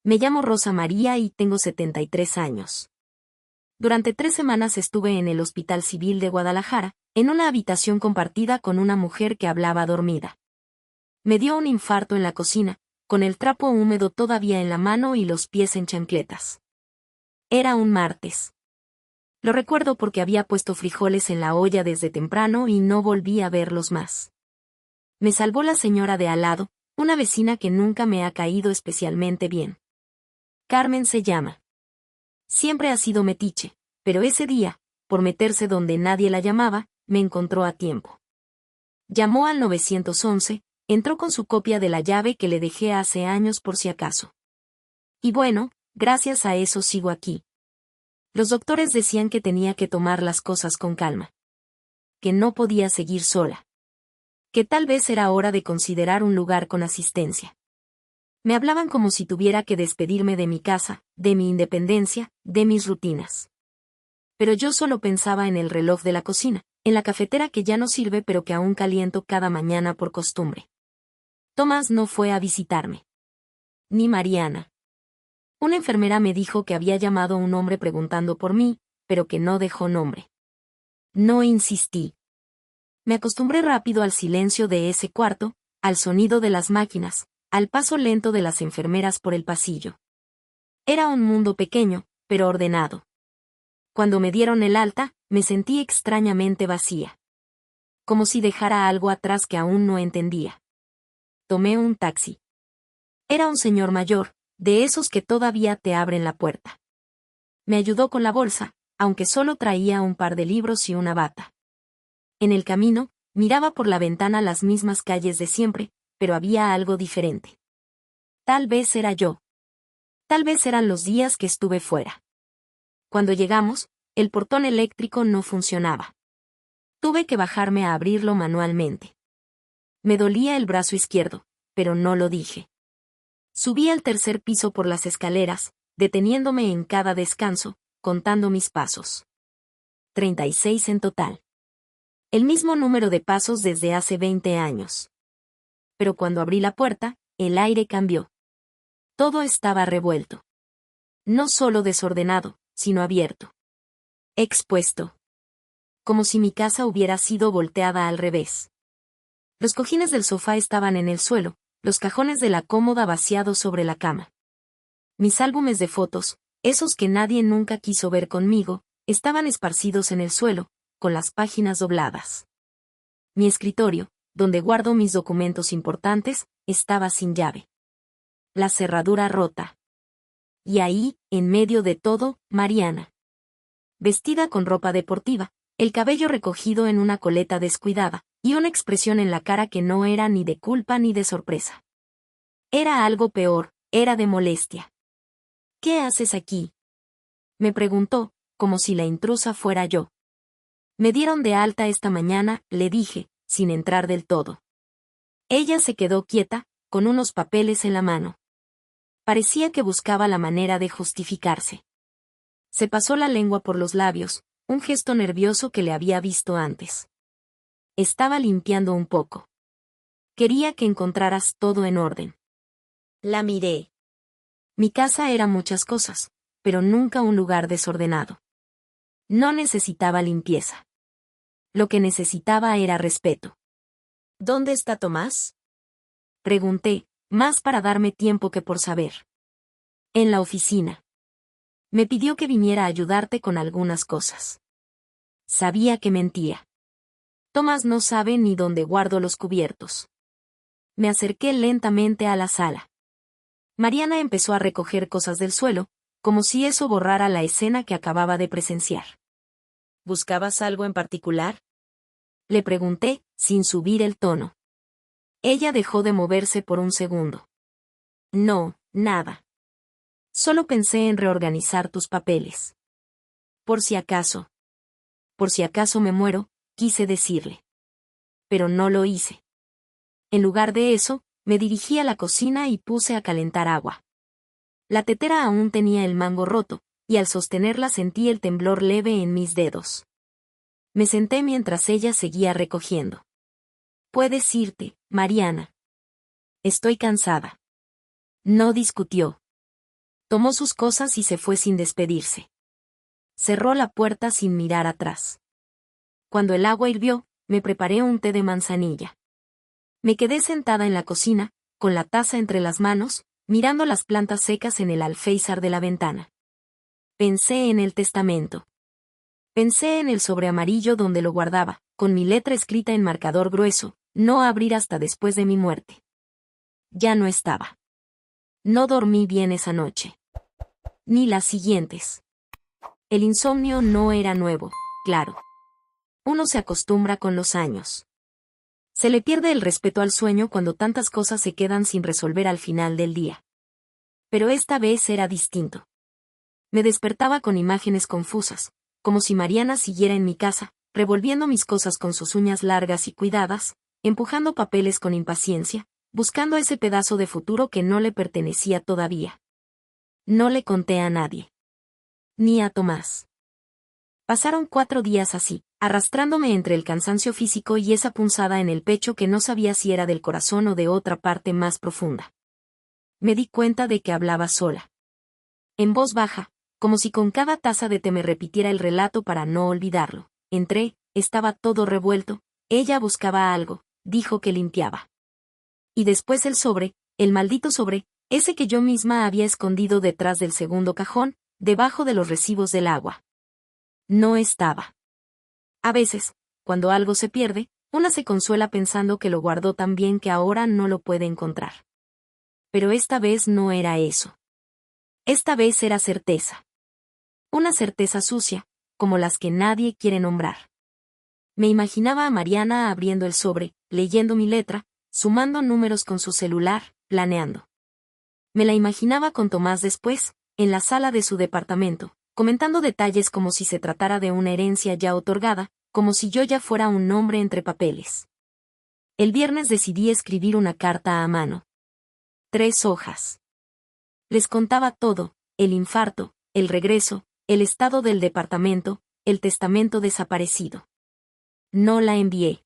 Me llamo Rosa María y tengo 73 años. Durante 3 semanas estuve en el Hospital Civil de Guadalajara, en una habitación compartida con una mujer que hablaba dormida. Me dio un infarto en la cocina, con el trapo húmedo todavía en la mano y los pies en chancletas. Era un martes. Lo recuerdo porque había puesto frijoles en la olla desde temprano y no volví a verlos más. Me salvó la señora de al lado, una vecina que nunca me ha caído especialmente bien. Carmen se llama. Siempre ha sido metiche, pero ese día, por meterse donde nadie la llamaba, me encontró a tiempo. Llamó al 911, entró con su copia de la llave que le dejé hace años por si acaso. Y bueno, gracias a eso sigo aquí. Los doctores decían que tenía que tomar las cosas con calma. Que no podía seguir sola. Que tal vez era hora de considerar un lugar con asistencia. Me hablaban como si tuviera que despedirme de mi casa, de mi independencia, de mis rutinas. Pero yo solo pensaba en el reloj de la cocina, en la cafetera que ya no sirve pero que aún caliento cada mañana por costumbre. Tomás no fue a visitarme. Ni Mariana. Una enfermera me dijo que había llamado un hombre preguntando por mí, pero que no dejó nombre. No insistí. Me acostumbré rápido al silencio de ese cuarto, al sonido de las máquinas, al paso lento de las enfermeras por el pasillo. Era un mundo pequeño, pero ordenado. Cuando me dieron el alta, me sentí extrañamente vacía. Como si dejara algo atrás que aún no entendía. Tomé un taxi. Era un señor mayor, de esos que todavía te abren la puerta. Me ayudó con la bolsa, aunque solo traía un par de libros y una bata. En el camino, miraba por la ventana las mismas calles de siempre, pero había algo diferente. Tal vez era yo. Tal vez eran los días que estuve fuera. Cuando llegamos, el portón eléctrico no funcionaba. Tuve que bajarme a abrirlo manualmente. Me dolía el brazo izquierdo, pero no lo dije. Subí al 3er piso por las escaleras, deteniéndome en cada descanso, contando mis pasos. 36 en total. El mismo número de pasos desde hace 20 años. Pero cuando abrí la puerta, el aire cambió. Todo estaba revuelto. No solo desordenado, sino abierto. Expuesto. Como si mi casa hubiera sido volteada al revés. Los cojines del sofá estaban en el suelo, los cajones de la cómoda vaciados sobre la cama. Mis álbumes de fotos, esos que nadie nunca quiso ver conmigo, estaban esparcidos en el suelo, con las páginas dobladas. Mi escritorio, donde guardo mis documentos importantes, estaba sin llave. La cerradura rota. Y ahí, en medio de todo, Mariana. Vestida con ropa deportiva, el cabello recogido en una coleta descuidada, y una expresión en la cara que no era ni de culpa ni de sorpresa. Era algo peor, era de molestia. ¿Qué haces aquí?, me preguntó, como si la intrusa fuera yo. Me dieron de alta esta mañana, le dije, sin entrar del todo. Ella se quedó quieta, con unos papeles en la mano. Parecía que buscaba la manera de justificarse. Se pasó la lengua por los labios, un gesto nervioso que le había visto antes. Estaba limpiando un poco. Quería que encontraras todo en orden. La miré. Mi casa era muchas cosas, pero nunca un lugar desordenado. No necesitaba limpieza. Lo que necesitaba era respeto. ¿Dónde está Tomás?, pregunté, más para darme tiempo que por saber. En la oficina. Me pidió que viniera a ayudarte con algunas cosas. Sabía que mentía. Tomás no sabe ni dónde guardo los cubiertos. Me acerqué lentamente a la sala. Mariana empezó a recoger cosas del suelo, como si eso borrara la escena que acababa de presenciar. ¿Buscabas algo en particular?, le pregunté, sin subir el tono. Ella dejó de moverse por un segundo. No, nada. Solo pensé en reorganizar tus papeles. Por si acaso. Por si acaso me muero, quise decirle. Pero no lo hice. En lugar de eso, me dirigí a la cocina y puse a calentar agua. La tetera aún tenía el mango roto, y al sostenerla sentí el temblor leve en mis dedos. Me senté mientras ella seguía recogiendo. Puedes irte, Mariana. Estoy cansada. No discutió. Tomó sus cosas y se fue sin despedirse. Cerró la puerta sin mirar atrás. Cuando el agua hirvió, me preparé un té de manzanilla. Me quedé sentada en la cocina, con la taza entre las manos, mirando las plantas secas en el alféizar de la ventana. Pensé en el testamento. Pensé en el sobre amarillo donde lo guardaba, con mi letra escrita en marcador grueso, no abrir hasta después de mi muerte. Ya no estaba. No dormí bien esa noche. Ni las siguientes. El insomnio no era nuevo, claro. Uno se acostumbra con los años. Se le pierde el respeto al sueño cuando tantas cosas se quedan sin resolver al final del día. Pero esta vez era distinto. Me despertaba con imágenes confusas, como si Mariana siguiera en mi casa, revolviendo mis cosas con sus uñas largas y cuidadas, empujando papeles con impaciencia, buscando ese pedazo de futuro que no le pertenecía todavía. No le conté a nadie. Ni a Tomás. Pasaron 4 días así, arrastrándome entre el cansancio físico y esa punzada en el pecho que no sabía si era del corazón o de otra parte más profunda. Me di cuenta de que hablaba sola. En voz baja, como si con cada taza de té me repitiera el relato para no olvidarlo. Entré, estaba todo revuelto, ella buscaba algo, dijo que limpiaba. Y después el maldito sobre, ese que yo misma había escondido detrás del segundo cajón, debajo de los recibos del agua. No estaba. A veces, cuando algo se pierde, una se consuela pensando que lo guardó tan bien que ahora no lo puede encontrar. Pero esta vez no era eso. Esta vez era certeza. Una certeza sucia, como las que nadie quiere nombrar. Me imaginaba a Mariana abriendo el sobre, leyendo mi letra, sumando números con su celular, planeando. Me la imaginaba con Tomás después, en la sala de su departamento, comentando detalles como si se tratara de una herencia ya otorgada, como si yo ya fuera un nombre entre papeles. El viernes decidí escribir una carta a mano. 3 hojas. Les contaba todo, el infarto, el regreso, el estado del departamento, el testamento desaparecido. No la envié.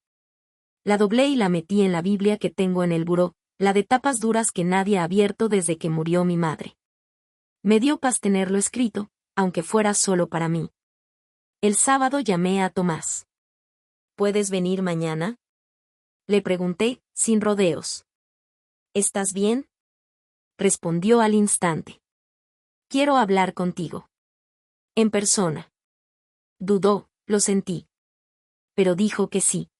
La doblé y la metí en la Biblia que tengo en el buró, la de tapas duras que nadie ha abierto desde que murió mi madre. Me dio paz tenerlo escrito, aunque fuera solo para mí. El sábado llamé a Tomás. ¿Puedes venir mañana? Le pregunté, sin rodeos. ¿Estás bien? Respondió al instante. Quiero hablar contigo. En persona. Dudó, lo sentí. Pero dijo que sí.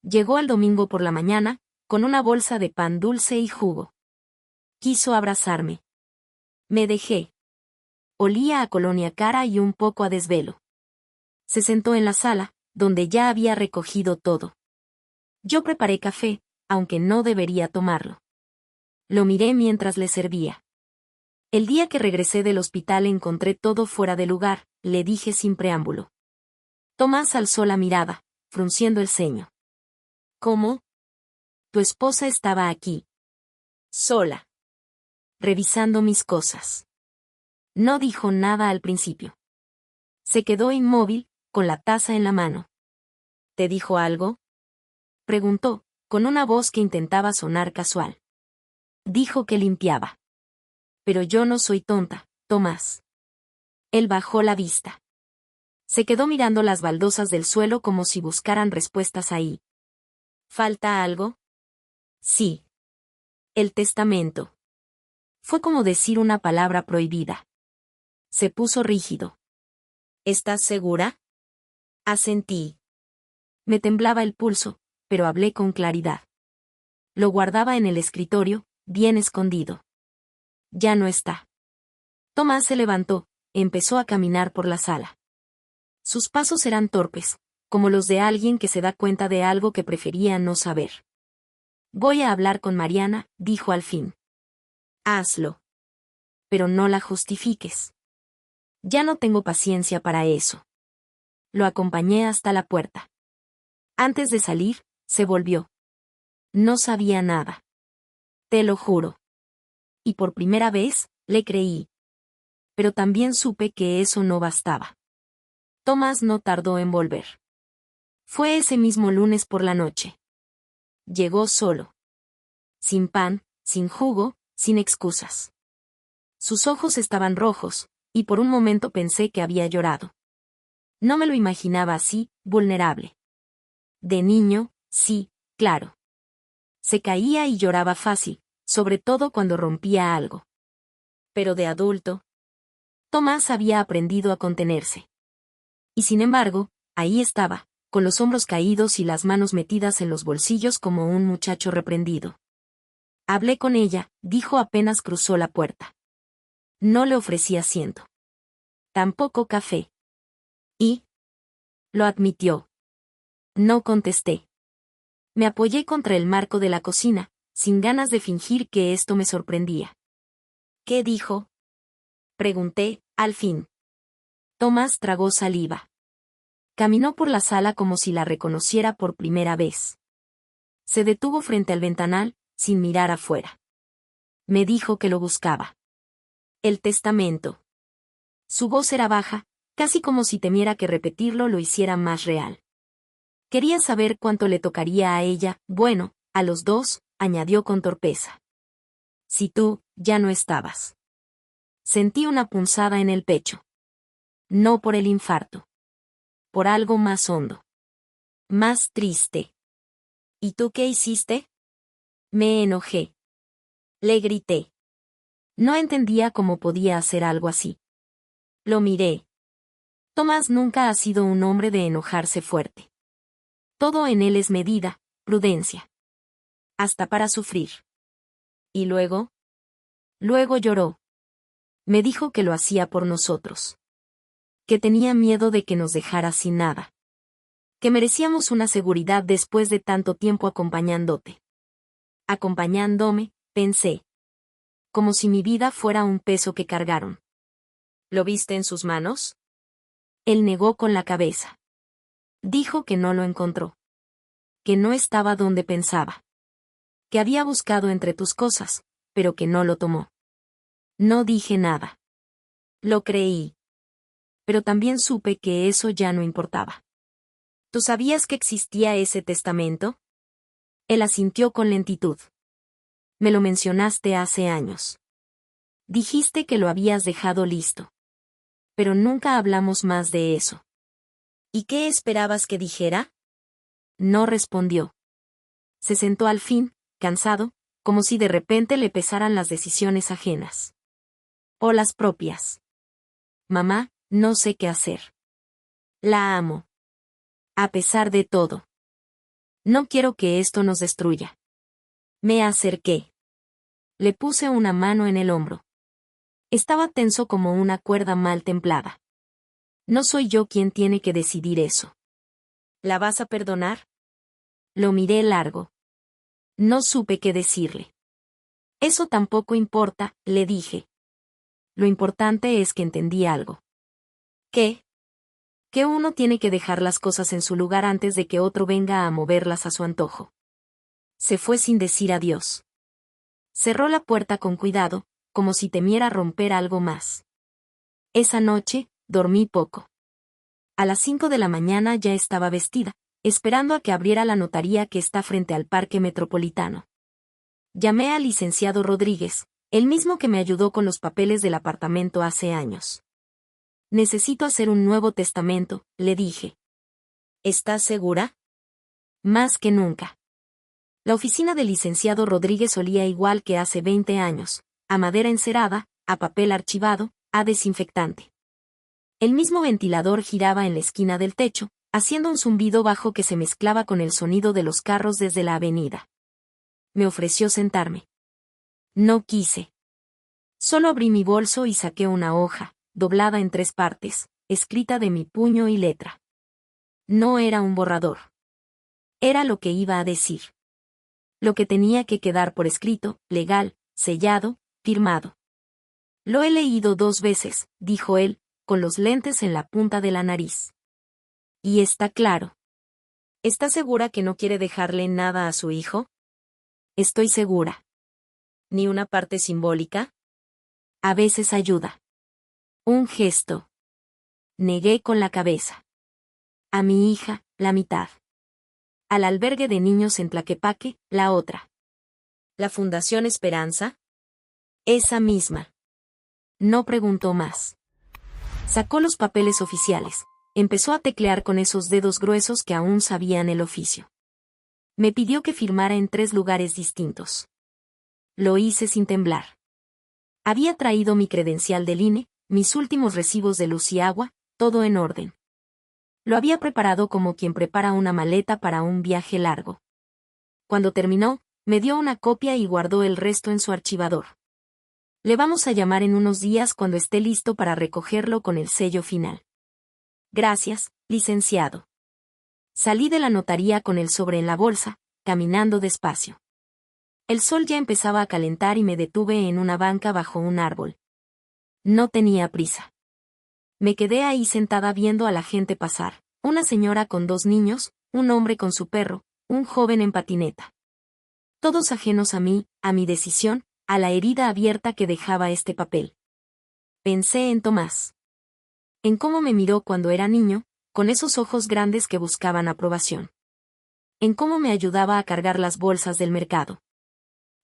Llegó al domingo por la mañana, con una bolsa de pan dulce y jugo. Quiso abrazarme. Me dejé. Olía a colonia cara y un poco a desvelo. Se sentó en la sala, donde ya había recogido todo. Yo preparé café, aunque no debería tomarlo. Lo miré mientras le servía. El día que regresé del hospital encontré todo fuera de lugar, le dije sin preámbulo. Tomás alzó la mirada, frunciendo el ceño. ¿Cómo? Tu esposa estaba aquí. Sola. Revisando mis cosas. No dijo nada al principio. Se quedó inmóvil, con la taza en la mano. ¿Te dijo algo? Preguntó, con una voz que intentaba sonar casual. Dijo que limpiaba. Pero yo no soy tonta, Tomás. Él bajó la vista. Se quedó mirando las baldosas del suelo como si buscaran respuestas ahí. ¿Falta algo? Sí. El testamento. Fue como decir una palabra prohibida. Se puso rígido. ¿Estás segura? Asentí. Me temblaba el pulso, pero hablé con claridad. Lo guardaba en el escritorio, bien escondido. Ya no está. Tomás se levantó, empezó a caminar por la sala. Sus pasos eran torpes, como los de alguien que se da cuenta de algo que prefería no saber. Voy a hablar con Mariana, dijo al fin. Hazlo. Pero no la justifiques. Ya no tengo paciencia para eso. Lo acompañé hasta la puerta. Antes de salir, se volvió. No sabía nada. Te lo juro. Y por primera vez, le creí. Pero también supe que eso no bastaba. Tomás no tardó en volver. Fue ese mismo lunes por la noche. Llegó solo. Sin pan, sin jugo, sin excusas. Sus ojos estaban rojos, y por un momento pensé que había llorado. No me lo imaginaba así, vulnerable. De niño, sí, claro. Se caía y lloraba fácil, sobre todo cuando rompía algo. Pero de adulto, Tomás había aprendido a contenerse. Y sin embargo, ahí estaba, con los hombros caídos y las manos metidas en los bolsillos como un muchacho reprendido. Hablé con ella, dijo apenas cruzó la puerta. No le ofrecí asiento. Tampoco café. Y lo admitió. No contesté. Me apoyé contra el marco de la cocina, sin ganas de fingir que esto me sorprendía. ¿Qué dijo? Pregunté, al fin. Tomás tragó saliva. Caminó por la sala como si la reconociera por primera vez. Se detuvo frente al ventanal, sin mirar afuera. Me dijo que lo buscaba. El testamento. Su voz era baja, casi como si temiera que repetirlo lo hiciera más real. Quería saber cuánto le tocaría a ella, bueno, a los dos, añadió con torpeza. Si tú, ya no estabas. Sentí una punzada en el pecho. No por el infarto. Por algo más hondo. Más triste. ¿Y tú qué hiciste? Me enojé. Le grité. No entendía cómo podía hacer algo así. Lo miré. Tomás nunca ha sido un hombre de enojarse fuerte. Todo en él es medida, prudencia. Hasta para sufrir. ¿Y luego? Luego lloró. Me dijo que lo hacía por nosotros. Que tenía miedo de que nos dejara sin nada. Que merecíamos una seguridad después de tanto tiempo acompañándote. Acompañándome, pensé. Como si mi vida fuera un peso que cargaron. ¿Lo viste en sus manos? Él negó con la cabeza. Dijo que no lo encontró. Que no estaba donde pensaba. Que había buscado entre tus cosas, pero que no lo tomó. No dije nada. Lo creí. Pero también supe que eso ya no importaba. ¿Tú sabías que existía ese testamento? Él asintió con lentitud. Me lo mencionaste hace años. Dijiste que lo habías dejado listo. Pero nunca hablamos más de eso. ¿Y qué esperabas que dijera? No respondió. Se sentó al fin, cansado, como si de repente le pesaran las decisiones ajenas. O las propias. Mamá, no sé qué hacer. La amo. A pesar de todo. No quiero que esto nos destruya. Me acerqué. Le puse una mano en el hombro. Estaba tenso como una cuerda mal templada. No soy yo quien tiene que decidir eso. ¿La vas a perdonar? Lo miré largo. No supe qué decirle. Eso tampoco importa, le dije. Lo importante es que entendí algo. ¿Qué? Que uno tiene que dejar las cosas en su lugar antes de que otro venga a moverlas a su antojo. Se fue sin decir adiós. Cerró la puerta con cuidado, como si temiera romper algo más. Esa noche, dormí poco. A las 5 de la mañana ya estaba vestida, esperando a que abriera la notaría que está frente al Parque Metropolitano. Llamé al licenciado Rodríguez, el mismo que me ayudó con los papeles del apartamento hace años. Necesito hacer un nuevo testamento, le dije. ¿Estás segura? Más que nunca. La oficina del licenciado Rodríguez olía igual que hace 20 años, a madera encerada, a papel archivado, a desinfectante. El mismo ventilador giraba en la esquina del techo, haciendo un zumbido bajo que se mezclaba con el sonido de los carros desde la avenida. Me ofreció sentarme. No quise. Solo abrí mi bolso y saqué una hoja, doblada en 3 partes, escrita de mi puño y letra. No era un borrador. Era lo que iba a decir. Lo que tenía que quedar por escrito, legal, sellado, firmado. Lo he leído 2 veces, dijo él, con los lentes en la punta de la nariz. Y está claro. ¿Está segura que no quiere dejarle nada a su hijo? Estoy segura. ¿Ni una parte simbólica? A veces ayuda. Un gesto. Negué con la cabeza. A mi hija, la mitad. Al albergue de niños en Tlaquepaque, la otra. ¿La Fundación Esperanza? Esa misma. No preguntó más. Sacó los papeles oficiales. Empezó a teclear con esos dedos gruesos que aún sabían el oficio. Me pidió que firmara en 3 lugares distintos. Lo hice sin temblar. Había traído mi credencial del INE, mis últimos recibos de luz y agua, todo en orden. Lo había preparado como quien prepara una maleta para un viaje largo. Cuando terminó, me dio una copia y guardó el resto en su archivador. Le vamos a llamar en unos días cuando esté listo para recogerlo con el sello final. Gracias, licenciado. Salí de la notaría con el sobre en la bolsa, caminando despacio. El sol ya empezaba a calentar y me detuve en una banca bajo un árbol. No tenía prisa. Me quedé ahí sentada viendo a la gente pasar, una señora con 2 niños, un hombre con su perro, un joven en patineta. Todos ajenos a mí, a mi decisión, a la herida abierta que dejaba este papel. Pensé en Tomás. En cómo me miró cuando era niño, con esos ojos grandes que buscaban aprobación. En cómo me ayudaba a cargar las bolsas del mercado.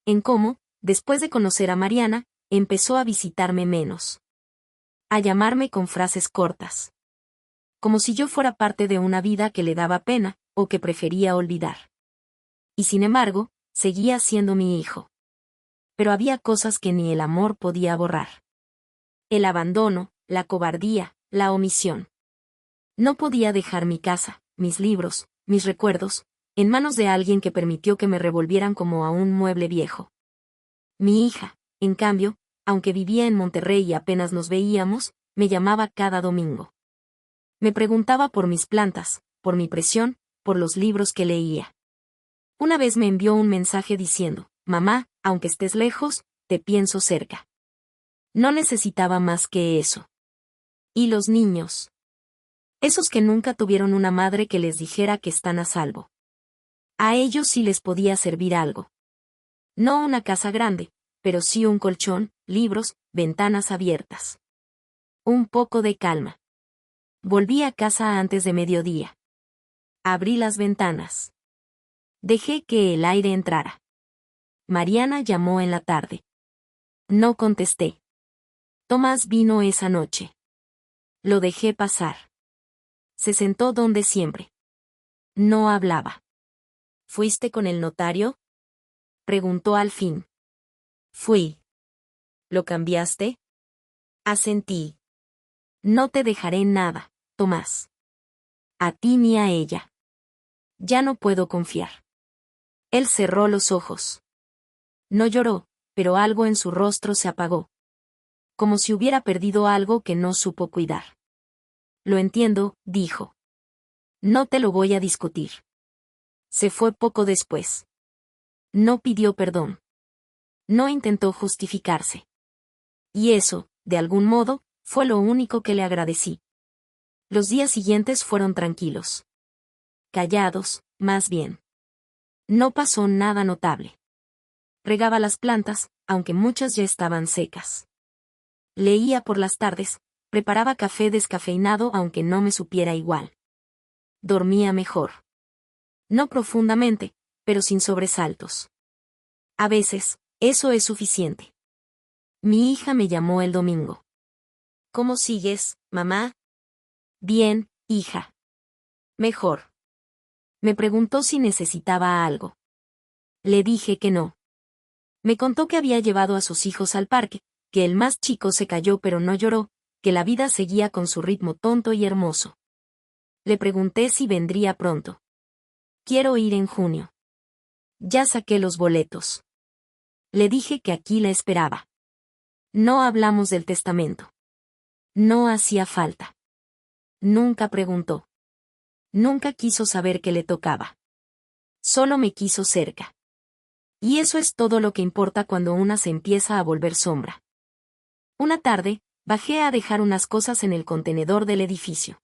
En cómo, después de conocer a Mariana, empezó a visitarme menos. A llamarme con frases cortas. Como si yo fuera parte de una vida que le daba pena, o que prefería olvidar. Y sin embargo, seguía siendo mi hijo. Pero había cosas que ni el amor podía borrar. El abandono, la cobardía, la omisión. No podía dejar mi casa, mis libros, mis recuerdos, en manos de alguien que permitió que me revolvieran como a un mueble viejo. Mi hija, en cambio, aunque vivía en Monterrey y apenas nos veíamos, me llamaba cada domingo. Me preguntaba por mis plantas, por mi presión, por los libros que leía. Una vez me envió un mensaje diciendo, «Mamá, aunque estés lejos, te pienso cerca». No necesitaba más que eso. ¿Y los niños? Esos que nunca tuvieron una madre que les dijera que están a salvo. A ellos sí les podía servir algo. No una casa grande, pero sí un colchón, libros, ventanas abiertas. Un poco de calma. Volví a casa antes de mediodía. Abrí las ventanas. Dejé que el aire entrara. Mariana llamó en la tarde. No contesté. Tomás vino esa noche. Lo dejé pasar. Se sentó donde siempre. No hablaba. ¿Fuiste con el notario?, preguntó al fin. Fui. ¿Lo cambiaste? Asentí. No te dejaré nada, Tomás. A ti ni a ella. Ya no puedo confiar. Él cerró los ojos. No lloró, pero algo en su rostro se apagó. Como si hubiera perdido algo que no supo cuidar. Lo entiendo, dijo. No te lo voy a discutir. Se fue poco después. No pidió perdón. No intentó justificarse. Y eso, de algún modo, fue lo único que le agradecí. Los días siguientes fueron tranquilos. Callados, más bien. No pasó nada notable. Regaba las plantas, aunque muchas ya estaban secas. Leía por las tardes, preparaba café descafeinado aunque no me supiera igual. Dormía mejor. No profundamente, pero sin sobresaltos. A veces, eso es suficiente. Mi hija me llamó el domingo. ¿Cómo sigues, mamá? Bien, hija. Mejor. Me preguntó si necesitaba algo. Le dije que no. Me contó que había llevado a sus hijos al parque, que el más chico se cayó pero no lloró, que la vida seguía con su ritmo tonto y hermoso. Le pregunté si vendría pronto. Quiero ir en junio. Ya saqué los boletos. Le dije que aquí la esperaba. No hablamos del testamento. No hacía falta. Nunca preguntó. Nunca quiso saber qué le tocaba. Solo me quiso cerca. Y eso es todo lo que importa cuando una se empieza a volver sombra. Una tarde, bajé a dejar unas cosas en el contenedor del edificio.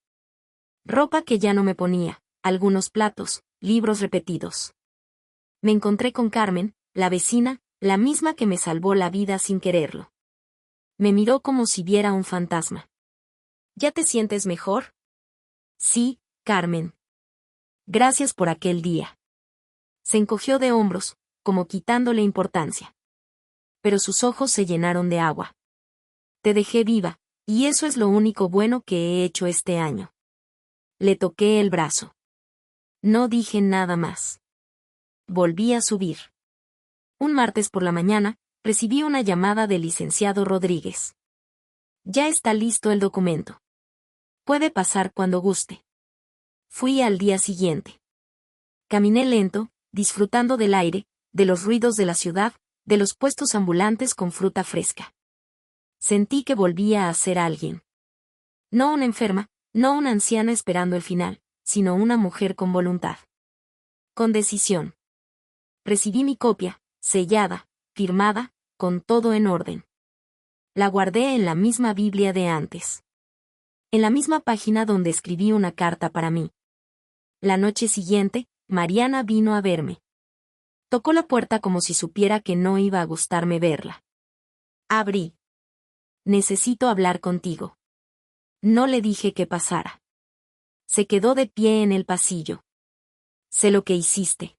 Ropa que ya no me ponía, algunos platos, libros repetidos. Me encontré con Carmen, la vecina, la misma que me salvó la vida sin quererlo. Me miró como si viera un fantasma. ¿Ya te sientes mejor? Sí, Carmen. Gracias por aquel día. Se encogió de hombros, como quitándole importancia. Pero sus ojos se llenaron de agua. Te dejé viva, y eso es lo único bueno que he hecho este año. Le toqué el brazo. No dije nada más. Volví a subir. Un martes por la mañana, recibí una llamada del licenciado Rodríguez. Ya está listo el documento. Puede pasar cuando guste. Fui al día siguiente. Caminé lento, disfrutando del aire, de los ruidos de la ciudad, de los puestos ambulantes con fruta fresca. Sentí que volvía a ser alguien. No una enferma, no una anciana esperando el final, sino una mujer con voluntad. Con decisión. Recibí mi copia, sellada, firmada, con todo en orden. La guardé en la misma Biblia de antes. En la misma página donde escribí una carta para mí. La noche siguiente, Mariana vino a verme. Tocó la puerta como si supiera que no iba a gustarme verla. Abrí. Necesito hablar contigo. No le dije que pasara. Se quedó de pie en el pasillo. Sé lo que hiciste.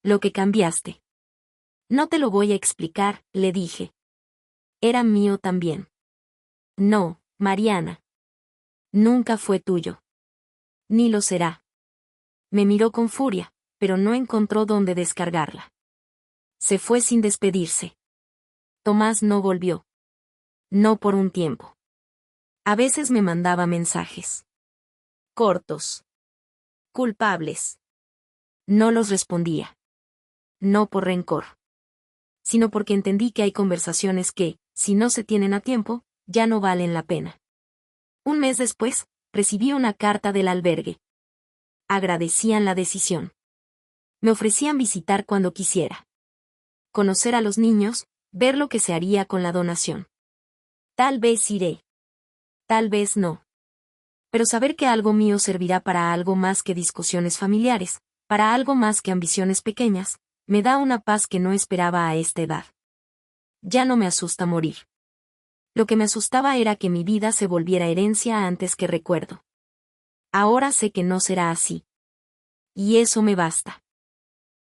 Lo que cambiaste. No te lo voy a explicar, le dije. Era mío también. No, Mariana. Nunca fue tuyo. Ni lo será. Me miró con furia, pero no encontró dónde descargarla. Se fue sin despedirse. Tomás no volvió. No por un tiempo. A veces me mandaba mensajes. Cortos. Culpables. No los respondía. No por rencor. Sino porque entendí que hay conversaciones que, si no se tienen a tiempo, ya no valen la pena. Un mes después, recibí una carta del albergue. Agradecían la decisión. Me ofrecían visitar cuando quisiera. Conocer a los niños, ver lo que se haría con la donación. Tal vez iré. Tal vez no. Pero saber que algo mío servirá para algo más que discusiones familiares, para algo más que ambiciones pequeñas, me da una paz que no esperaba a esta edad. Ya no me asusta morir. Lo que me asustaba era que mi vida se volviera herencia antes que recuerdo. Ahora sé que no será así. Y eso me basta.